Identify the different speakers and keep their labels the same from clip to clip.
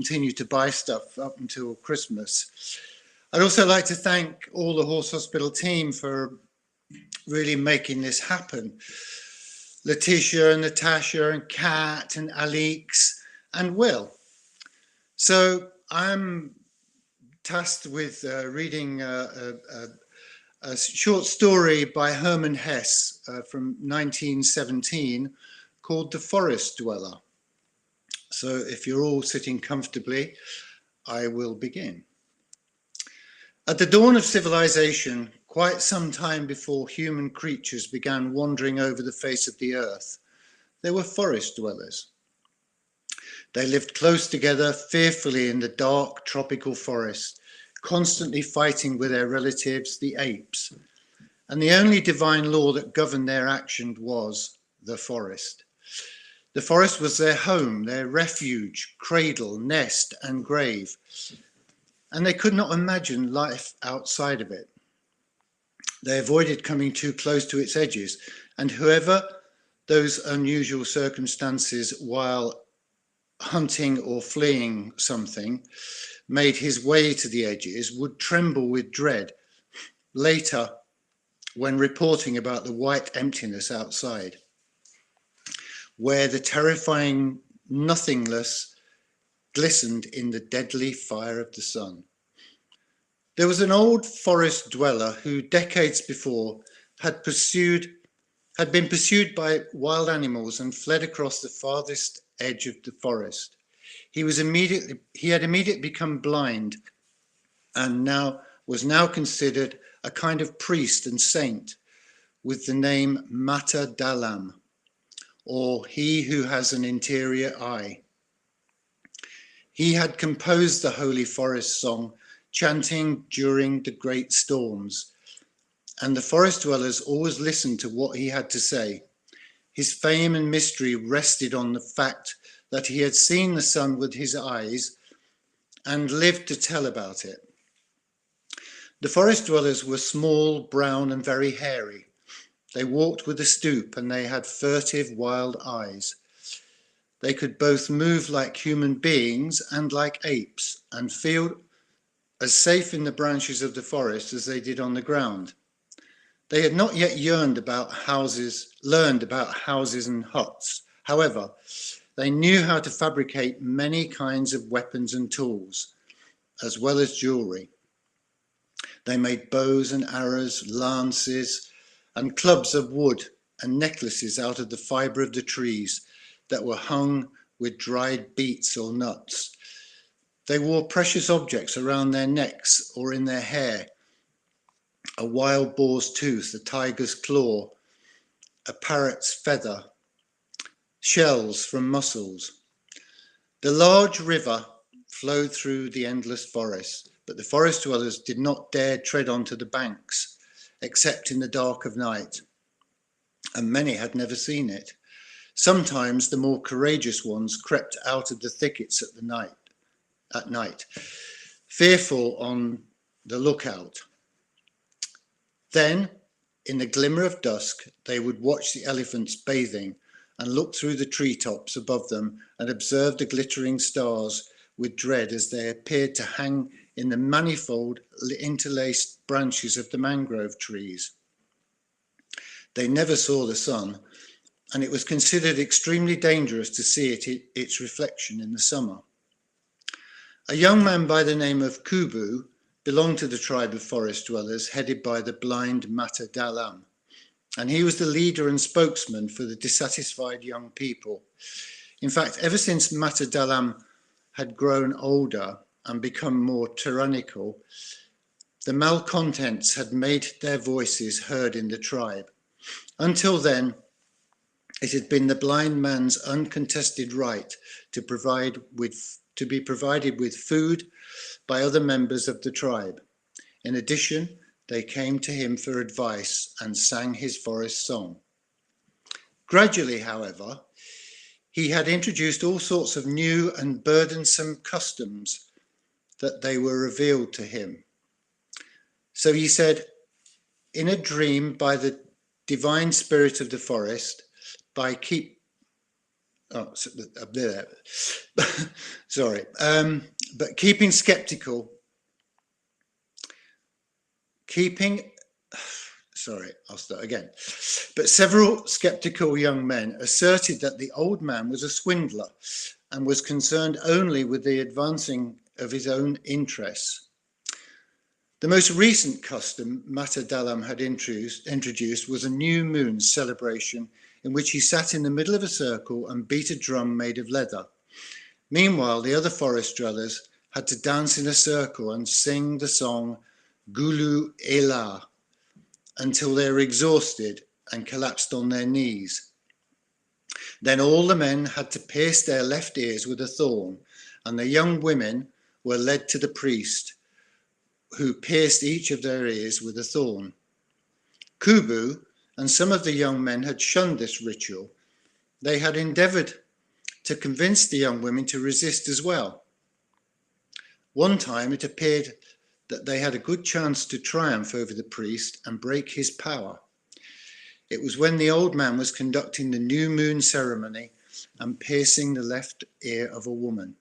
Speaker 1: continue to buy stuff up until Christmas. I'd also like to thank all the Horse Hospital team for really making this happen. Letitia and Natasha and Kat and Alix and Will. So I'm tasked with reading a short story by Herman Hesse from 1917 called The Forest Dweller. So if you're all sitting comfortably, I will begin. At the dawn of civilization, quite some time before human creatures began wandering over the face of the earth, there were forest dwellers. They lived close together, fearfully in the dark tropical forest, constantly fighting with their relatives, the apes. And the only divine law that governed their action was the forest. The forest was their home, their refuge, cradle, nest, and grave. And they could not imagine life outside of it. They avoided coming too close to its edges, and whoever those unusual circumstances while hunting or fleeing something made his way to the edges would tremble with dread later when reporting about the white emptiness outside, where the terrifying nothingness glistened in the deadly fire of the sun. There was an old forest dweller who decades before had been pursued by wild animals and fled across the farthest edge of the forest. He had immediately become blind and was now considered a kind of priest and saint with the name Mata Dalam, or he who has an interior eye. He had composed the holy forest song, chanting during the great storms, and the forest dwellers always listened to what he had to say. His fame and mystery rested on the fact that he had seen the sun with his eyes and lived to tell about it. The forest dwellers were small, brown, and very hairy. They walked with a stoop, and they had furtive, wild eyes. They could both move like human beings and like apes, and feel as safe in the branches of the forest as they did on the ground. They had not yet learned about houses and huts. However, they knew how to fabricate many kinds of weapons and tools, as well as jewelry. They made bows and arrows, lances, and clubs of wood, and necklaces out of the fibre of the trees that were hung with dried beets or nuts. They wore precious objects around their necks or in their hair: a wild boar's tooth, a tiger's claw, a parrot's feather, shells from mussels. The large river flowed through the endless forest, but the forest dwellers did not dare tread onto the banks, except in the dark of night, and many had never seen it. Sometimes the more courageous ones crept out of the thickets at night, fearful on the lookout. Then, in the glimmer of dusk, they would watch the elephants bathing and look through the treetops above them and observe the glittering stars with dread as they appeared to hang in the manifold interlaced branches of the mangrove trees. They never saw the sun, and it was considered extremely dangerous to see its reflection in the summer. A young man by the name of Kubu belonged to the tribe of forest dwellers headed by the blind Mata Dalam, and he was the leader and spokesman for the dissatisfied young people. In fact, ever since Mata Dalam had grown older and become more tyrannical, the malcontents had made their voices heard in the tribe. Until then, it had been the blind man's uncontested right to be provided with food by other members of the tribe. In addition, they came to him for advice and sang his forest song. Gradually, however, he had introduced all sorts of new and burdensome customs that they were revealed to him. So he said, in a dream by the divine spirit of the forest, Oh, so up there. Sorry. But keeping skeptical, keeping, sorry, I'll start again. But several skeptical young men asserted that the old man was a swindler and was concerned only with the advancing of his own interests. The most recent custom Mata Dalam had introduced was a new moon celebration in which he sat in the middle of a circle and beat a drum made of leather. Meanwhile, the other forest dwellers had to dance in a circle and sing the song Gulu Ela until they were exhausted and collapsed on their knees. Then all the men had to pierce their left ears with a thorn, and the young women were led to the priest, who pierced each of their ears with a thorn. Kubu and some of the young men had shunned this ritual. They had endeavoured to convince the young women to resist as well. One time it appeared that they had a good chance to triumph over the priest and break his power. It was when the old man was conducting the new moon ceremony and piercing the left ear of a woman.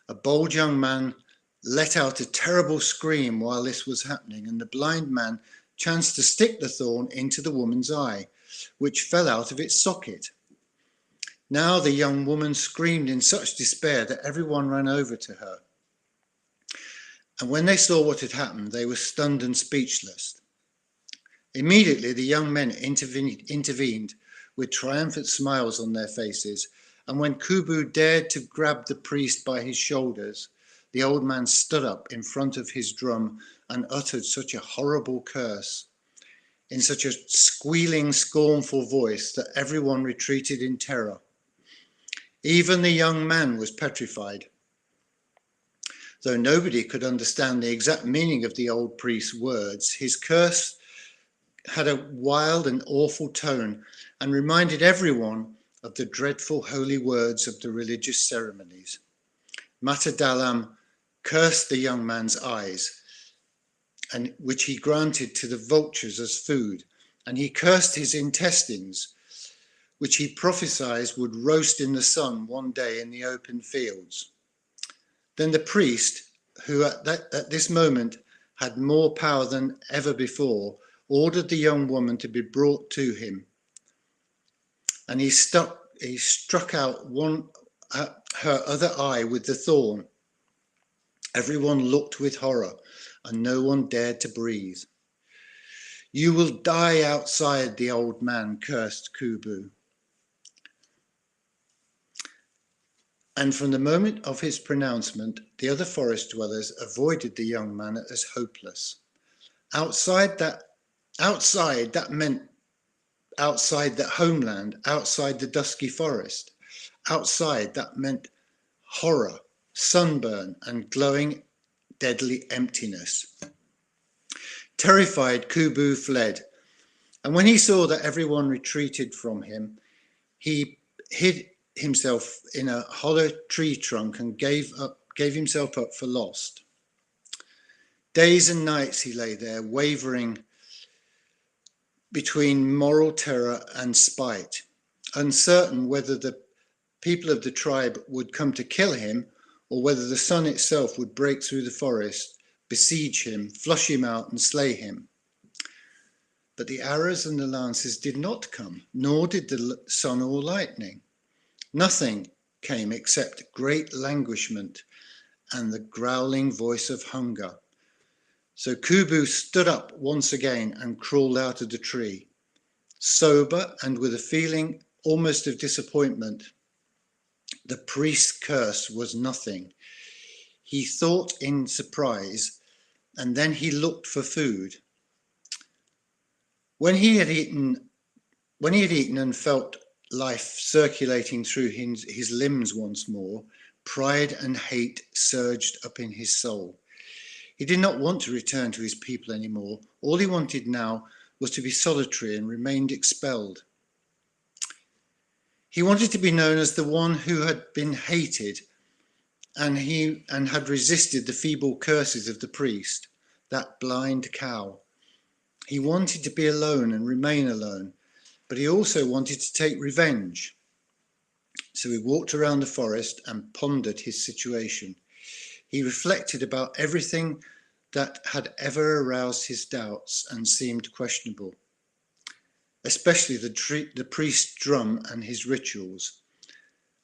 Speaker 1: A bold young man let out a terrible scream while this was happening, and the blind man chanced to stick the thorn into the woman's eye, which fell out of its socket. Now the young woman screamed in such despair that everyone ran over to her. And when they saw what had happened, they were stunned and speechless. Immediately the young men intervened with triumphant smiles on their faces, and when Kubu dared to grab the priest by his shoulders, the old man stood up in front of his drum and uttered such a horrible curse in such a squealing, scornful voice that everyone retreated in terror. Even the young man was petrified. Though nobody could understand the exact meaning of the old priest's words, his curse had a wild and awful tone and reminded everyone of the dreadful holy words of the religious ceremonies. Mata Dalam cursed the young man's eyes, and which he granted to the vultures as food, and he cursed his intestines, which he prophesied would roast in the sun one day in the open fields. Then the priest, who at this moment had more power than ever before, ordered the young woman to be brought to him, and he struck out her other eye with the thorn. Everyone looked with horror, and no one dared to breathe. "You will die outside," the old man cursed Kubu. And from the moment of his pronouncement, the other forest dwellers avoided the young man as hopeless. Outside, that meant outside that homeland, outside the dusky forest. Outside, that meant horror, sunburn, and glowing, deadly emptiness. Terrified, Kubu fled, and when he saw that everyone retreated from him, he hid himself in a hollow tree trunk and gave himself up for lost. Days and nights he lay there, wavering between moral terror and spite, uncertain whether the people of the tribe would come to kill him or whether the sun itself would break through the forest, besiege him, flush him out and slay him. But the arrows and the lances did not come, nor did the sun or lightning. Nothing came except great languishment and the growling voice of hunger. So Kubu stood up once again and crawled out of the tree, sober and with a feeling almost of disappointment. The priest's curse was nothing. He thought in surprise, and then he looked for food. When he had eaten and felt life circulating through his limbs once more, pride and hate surged up in his soul. He did not want to return to his people anymore. All he wanted now was to be solitary and remained expelled. He wanted to be known as the one who had been hated and had resisted the feeble curses of the priest, that blind cow. He wanted to be alone and remain alone, but he also wanted to take revenge. So he walked around the forest and pondered his situation. He reflected about everything that had ever aroused his doubts and seemed questionable, especially the priest's drum and his rituals.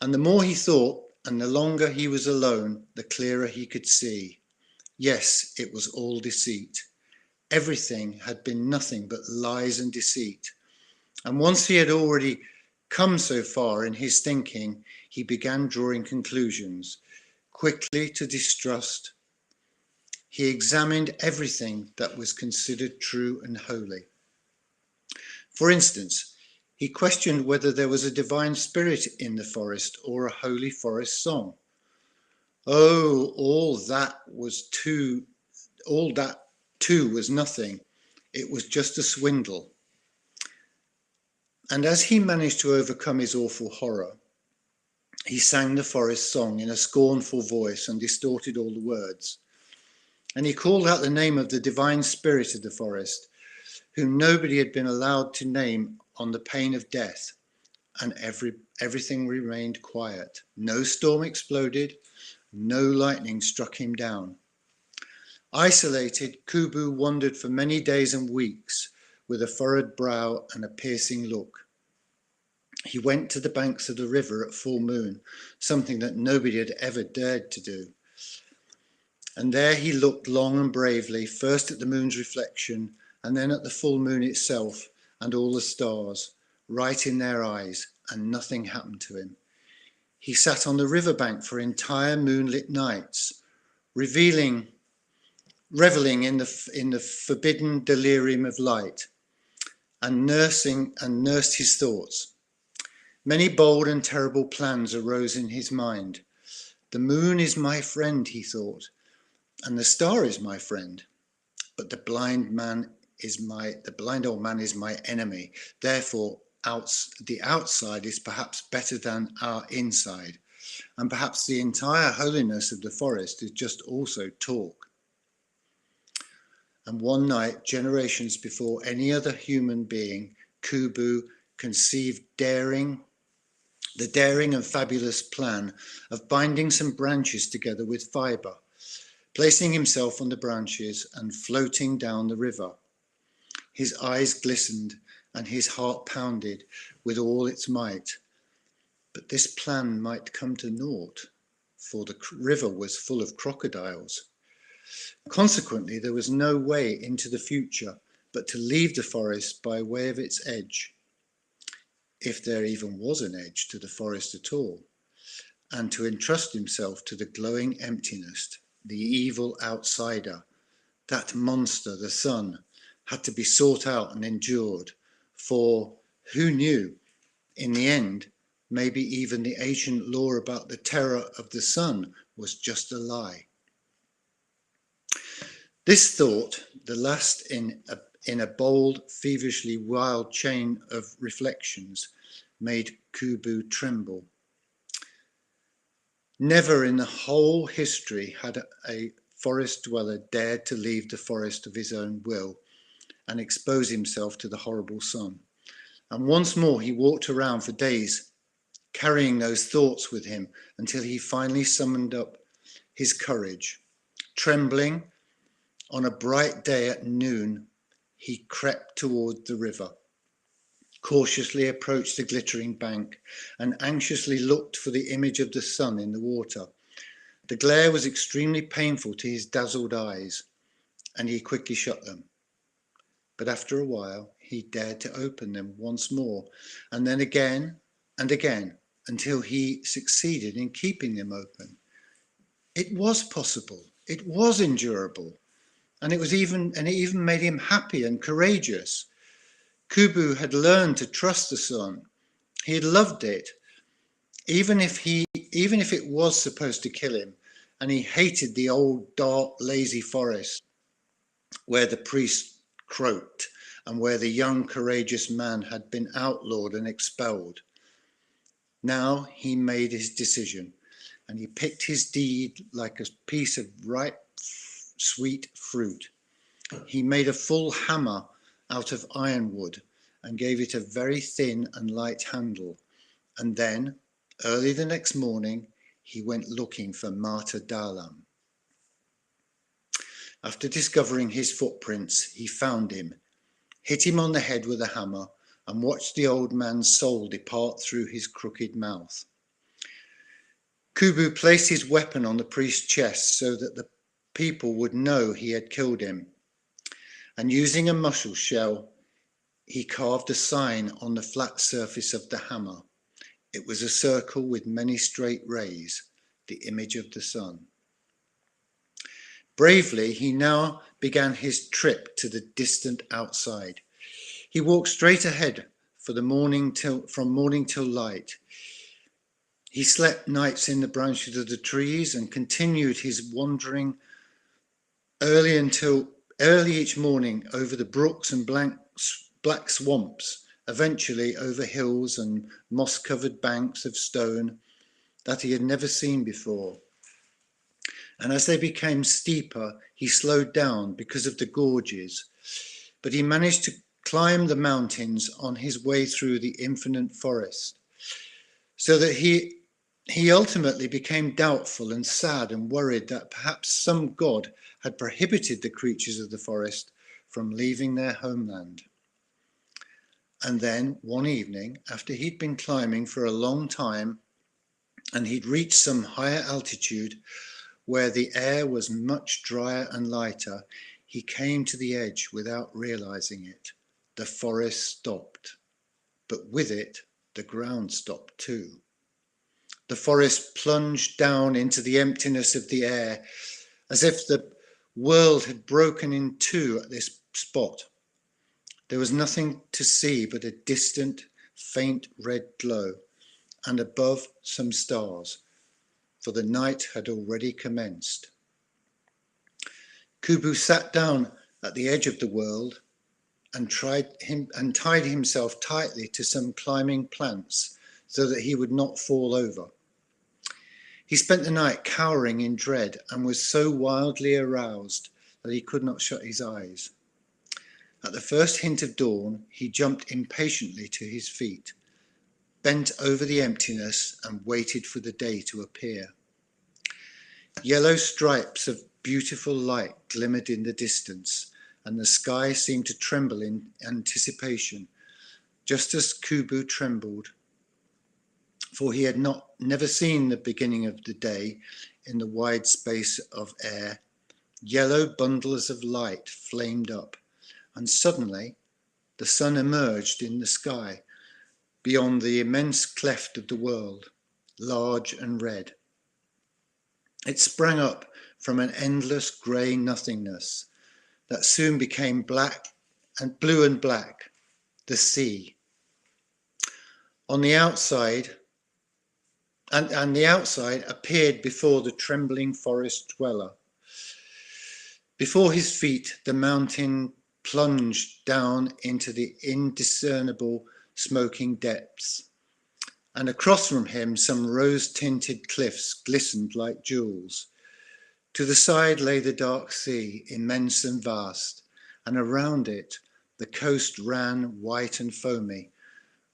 Speaker 1: And the more he thought, and the longer he was alone, the clearer he could see. Yes, it was all deceit. Everything had been nothing but lies and deceit. And once he had already come so far in his thinking, he began drawing conclusions, quickly to distrust. He examined everything that was considered true and holy. For instance, he questioned whether there was a divine spirit in the forest or a holy forest song. Oh, all that too was nothing. It was just a swindle. And as he managed to overcome his awful horror, he sang the forest song in a scornful voice and distorted all the words. And he called out the name of the divine spirit of the forest, whom nobody had been allowed to name on the pain of death, and everything remained quiet. No storm exploded, no lightning struck him down. Isolated, Kubu wandered for many days and weeks with a furrowed brow and a piercing look. He went to the banks of the river at full moon, something that nobody had ever dared to do. And there he looked long and bravely, first at the moon's reflection, and then at the full moon itself and all the stars, right in their eyes, and nothing happened to him. He sat on the riverbank for entire moonlit nights, reveling in the forbidden delirium of light, and nursed his thoughts. Many bold and terrible plans arose in his mind. The moon is my friend, he thought, and the star is my friend, but the blind old man is my enemy. Therefore, the outside is perhaps better than our inside, and perhaps the entire holiness of the forest is just also talk. And one night, generations before any other human being, Kubu conceived the daring and fabulous plan of binding some branches together with fibre, placing himself on the branches and floating down the river. His eyes glistened and his heart pounded with all its might. But this plan might come to naught, for the river was full of crocodiles. Consequently, there was no way into the future but to leave the forest by way of its edge, if there even was an edge to the forest at all, and to entrust himself to the glowing emptiness. The evil outsider, that monster, the sun, had to be sought out and endured, for who knew, in the end, maybe even the ancient law about the terror of the sun was just a lie. This thought, the last in a bold, feverishly wild chain of reflections, made Kubu tremble. Never in the whole history had a forest dweller dared to leave the forest of his own will and expose himself to the horrible sun. And once more he walked around for days, carrying those thoughts with him until he finally summoned up his courage. Trembling, on a bright day at noon, he crept toward the river, cautiously approached the glittering bank, and anxiously looked for the image of the sun in the water. The glare was extremely painful to his dazzled eyes, and he quickly shut them. But after a while, he dared to open them once more, and then again and again, until he succeeded in keeping them open. It was possible. It was endurable. And it even made him happy and courageous. Kubu had learned to trust the sun. He had loved it, even if it was supposed to kill him, and he hated the old, dark, lazy forest where the priest croaked and where the young, courageous man had been outlawed and expelled. Now he made his decision, and he picked his deed like a piece of ripe, sweet fruit. He made a full hammer out of ironwood and gave it a very thin and light handle. And then, Early the next morning, he went looking for Mata Dalam. After discovering his footprints, he found him, hit him on the head with a hammer, and watched the old man's soul depart through his crooked mouth. Kubu placed his weapon on the priest's chest so that the people would know he had killed him, and using a mussel shell, he carved a sign on the flat surface of the hammer. It was a circle with many straight rays, the image of the sun. Bravely, he now began his trip to the distant outside. He walked straight ahead from morning till light. He slept nights in the branches of the trees and continued his wandering early each morning over the brooks and black swamps, eventually over hills and moss-covered banks of stone that he had never seen before. And as they became steeper, he slowed down because of the gorges, but he managed to climb the mountains on his way through the infinite forest, so that he ultimately became doubtful and sad and worried that perhaps some god had prohibited the creatures of the forest from leaving their homeland. And then one evening, after he'd been climbing for a long time and he'd reached some higher altitude where the air was much drier and lighter, he came to the edge without realizing it. The forest stopped, but with it, the ground stopped too. The forest plunged down into the emptiness of the air, as if the world had broken in two at this spot. There was nothing to see but a distant, faint red glow, and above some stars, for the night had already commenced. Kubu sat down at the edge of the world and tied himself tightly to some climbing plants so that he would not fall over. He spent the night cowering in dread and was so wildly aroused that he could not shut his eyes. At the first hint of dawn, he jumped impatiently to his feet, bent over the emptiness and waited for the day to appear. Yellow stripes of beautiful light glimmered in the distance, and the sky seemed to tremble in anticipation, just as Kubu trembled, for he had never seen the beginning of the day in the wide space of air. Yellow bundles of light flamed up, and suddenly the sun emerged in the sky beyond the immense cleft of the world, large and red. It sprang up from an endless grey nothingness that soon became blue and black, the sea. On the outside, and the outside appeared before the trembling forest dweller. Before his feet, the mountain plunged down into the indiscernible smoking depths, and across from him some rose-tinted cliffs glistened like jewels. To the side lay the dark sea, immense and vast, and around it the coast ran white and foamy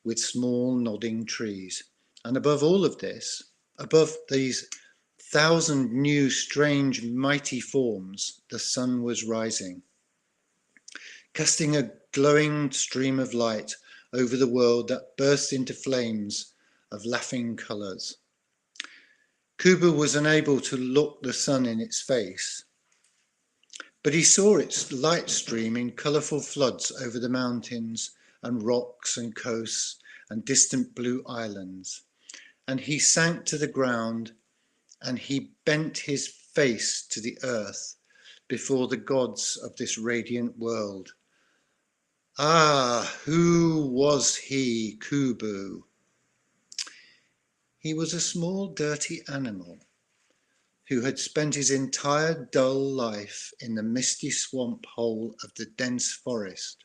Speaker 1: with small nodding trees. And above all of this, above these 1,000 new strange mighty forms, the sun was rising, casting a glowing stream of light over the world that burst into flames of laughing colours. Kubu was unable to look the sun in its face, but he saw its light stream in colourful floods over the mountains and rocks and coasts and distant blue islands. And he sank to the ground and he bent his face to the earth before the gods of this radiant world. Ah, who was he, Kubu? He was a small, dirty animal who had spent his entire dull life in the misty swamp hole of the dense forest,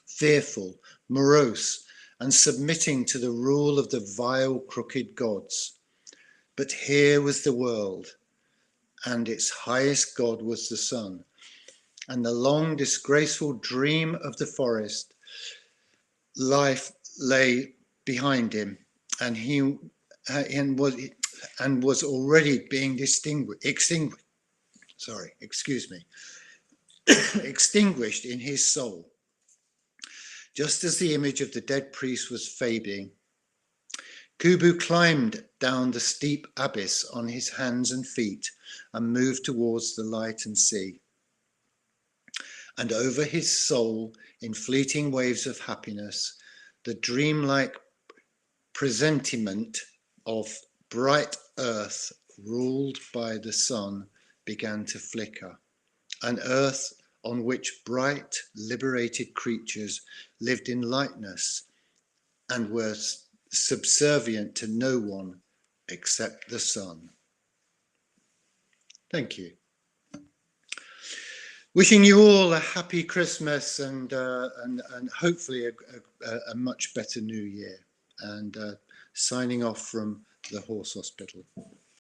Speaker 1: fearful, morose, and submitting to the rule of the vile, crooked gods. But here was the world, and its highest god was the sun, and the long, disgraceful dream of the forest life lay behind him, and he and was already being extinguished in his soul. Just as the image of the dead priest was fading, Kubu climbed down the steep abyss on his hands and feet and moved towards the light and sea. And over his soul, in fleeting waves of happiness, the dreamlike presentiment of bright earth ruled by the sun began to flicker, an earth on which bright, liberated creatures lived in lightness and were subservient to no one except the sun. Thank you. Wishing you all a happy Christmas and hopefully a much better New Year. And signing off from the Horse Hospital.